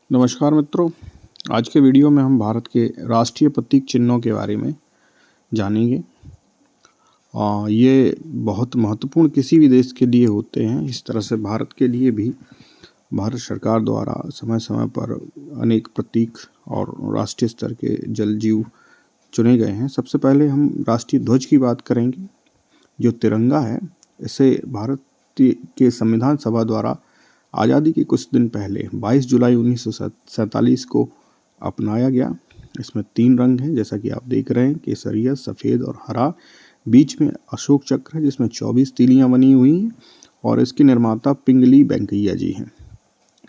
नमस्कार मित्रों, आज के वीडियो में हम भारत के राष्ट्रीय प्रतीक चिन्हों के बारे में जानेंगे। ये बहुत महत्वपूर्ण किसी भी देश के लिए होते हैं। इस तरह से भारत के लिए भी भारत सरकार द्वारा समय समय पर अनेक प्रतीक और राष्ट्रीय स्तर के जल जीव चुने गए हैं। सबसे पहले हम राष्ट्रीय ध्वज की बात करेंगे। जो तिरंगा है, इसे भारत के संविधान सभा द्वारा आज़ादी के कुछ दिन पहले 22 जुलाई 1947 को अपनाया गया। इसमें 3 रंग हैं, जैसा कि आप देख रहे हैं, केसरिया, सफ़ेद और हरा। बीच में अशोक चक्र है जिसमें 24 तीलियां बनी हुई हैं और इसके निर्माता पिंगली वेंकैया जी हैं।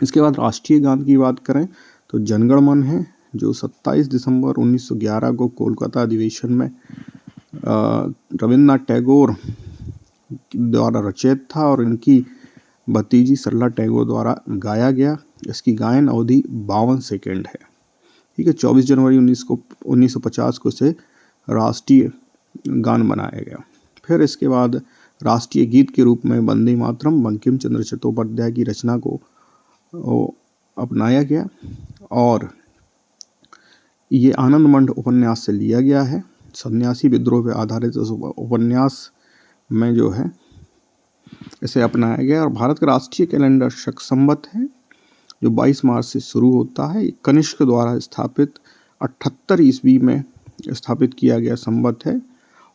इसके बाद राष्ट्रीय गान की बात करें तो जनगण मन है, जो 27 दिसंबर 1911 को कोलकाता अधिवेशन में रविन्द्रनाथ टैगोर द्वारा रचित था और इनकी भतीजी सरला टैगोर द्वारा गाया गया। इसकी गायन अवधि 52 सेकेंड है। ठीक है, 24 जनवरी 1950 को इसे राष्ट्रीय गान बनाया गया। फिर इसके बाद राष्ट्रीय गीत के रूप में वंदे मातरम बंकिम चंद्र चट्टोपाध्याय की रचना को अपनाया गया और ये आनंद मंड उपन्यास से लिया गया है। सन्यासी विद्रोह पर आधारित उपन्यास में जो है इसे अपनाया गया। और भारत का राष्ट्रीय कैलेंडर शक संवत है, जो 22 मार्च से शुरू होता है। कनिष्क द्वारा स्थापित 78 ईस्वी में स्थापित किया गया संवत है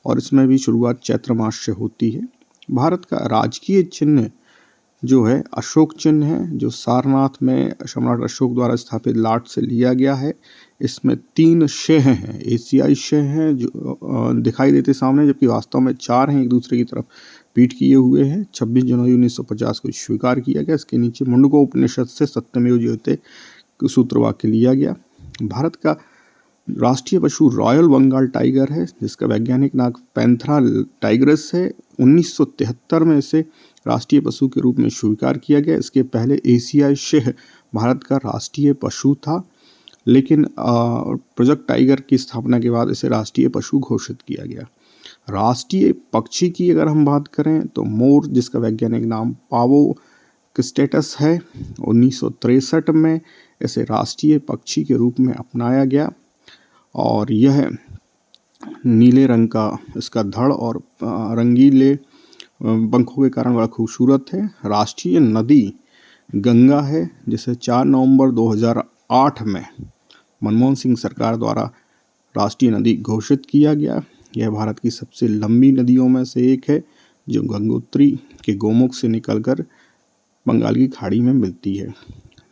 और इसमें भी शुरुआत चैत्र मास से होती है। भारत का राजकीय चिन्ह जो है अशोक चिन्ह है, जो सारनाथ में सम्राट अशोक द्वारा स्थापित लाट से लिया गया है। इसमें 3 शेह हैं, एशियाई शेह हैं जो दिखाई देते सामने, जबकि वास्तव में 4 हैं, एक दूसरे की तरफ पीठ किए हुए हैं। 26 जनवरी 1950 को स्वीकार किया गया। इसके नीचे मुंडको उपनिषद से सत्यमेव जयते सूत्र वाक्य लिया गया। भारत का राष्ट्रीय पशु रॉयल बंगाल टाइगर है, जिसका वैज्ञानिक नाम पैंथेरा टाइग्रिस है। 1973 में इसे राष्ट्रीय पशु के रूप में स्वीकार किया गया। इसके पहले एशियाई शेह भारत का राष्ट्रीय पशु था, लेकिन प्रोजेक्ट टाइगर की स्थापना के बाद इसे राष्ट्रीय पशु घोषित किया गया। राष्ट्रीय पक्षी की अगर हम बात करें तो मोर, जिसका वैज्ञानिक नाम पावो स्टेटस है, 1963 में इसे राष्ट्रीय पक्षी के रूप में अपनाया गया और यह नीले रंग का इसका धड़ और रंगीले पंखों के कारण बड़ा खूबसूरत है। राष्ट्रीय नदी गंगा है, जिसे 4 नवंबर 2008 में मनमोहन सिंह सरकार द्वारा राष्ट्रीय नदी घोषित किया गया। यह भारत की सबसे लंबी नदियों में से एक है, जो गंगोत्री के गोमुख से निकलकर बंगाल की खाड़ी में मिलती है।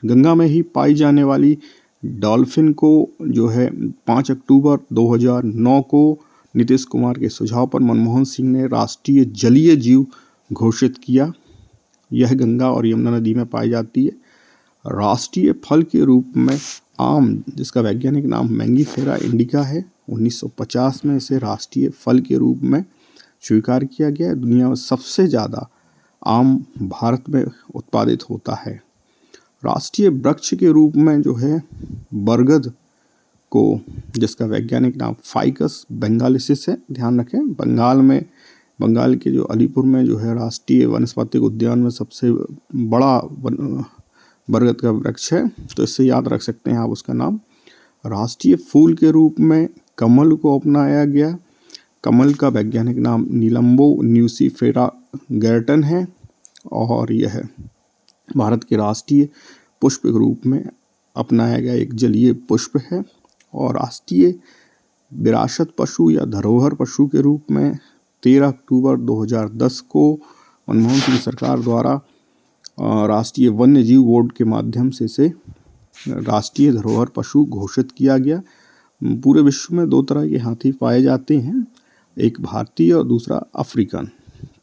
गंगा में ही पाई जाने वाली डॉल्फिन को जो है 5 अक्टूबर 2009 को नीतीश कुमार के सुझाव पर मनमोहन सिंह ने राष्ट्रीय जलीय जीव घोषित किया। यह गंगा और यमुना नदी में पाई जाती है। राष्ट्रीय फल के रूप में आम, जिसका वैज्ञानिक नाम मैंगीफेरा इंडिका है, 1950 में इसे राष्ट्रीय फल के रूप में स्वीकार किया गया। दुनिया में सबसे ज़्यादा आम भारत में उत्पादित होता है। राष्ट्रीय वृक्ष के रूप में जो है बरगद को, जिसका वैज्ञानिक नाम फाइकस बेंगालिसिस है, ध्यान रखें, बंगाल के जो अलीपुर में जो है राष्ट्रीय वनस्पतिक उद्यान में सबसे बड़ा बरगद का वृक्ष है, तो इससे याद रख सकते हैं आप उसका नाम। राष्ट्रीय फूल के रूप में कमल को अपनाया गया। कमल का वैज्ञानिक नाम नीलम्बो न्यूसीफेरा गैरटन है और यह भारत के राष्ट्रीय पुष्प के रूप में अपनाया गया एक जलीय पुष्प है। और राष्ट्रीय विरासत पशु या धरोहर पशु के रूप में 13 अक्टूबर 2010 को मनमोहन सिंह सरकार द्वारा राष्ट्रीय वन्य जीव बोर्ड के माध्यम से इसे राष्ट्रीय धरोहर पशु घोषित किया गया। पूरे विश्व में 2 तरह के हाथी पाए जाते हैं, एक भारतीय और दूसरा अफ्रीकन।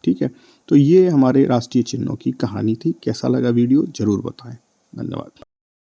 ठीक है, तो ये हमारे राष्ट्रीय चिन्हों की कहानी थी। कैसा लगा वीडियो ज़रूर बताएं। धन्यवाद।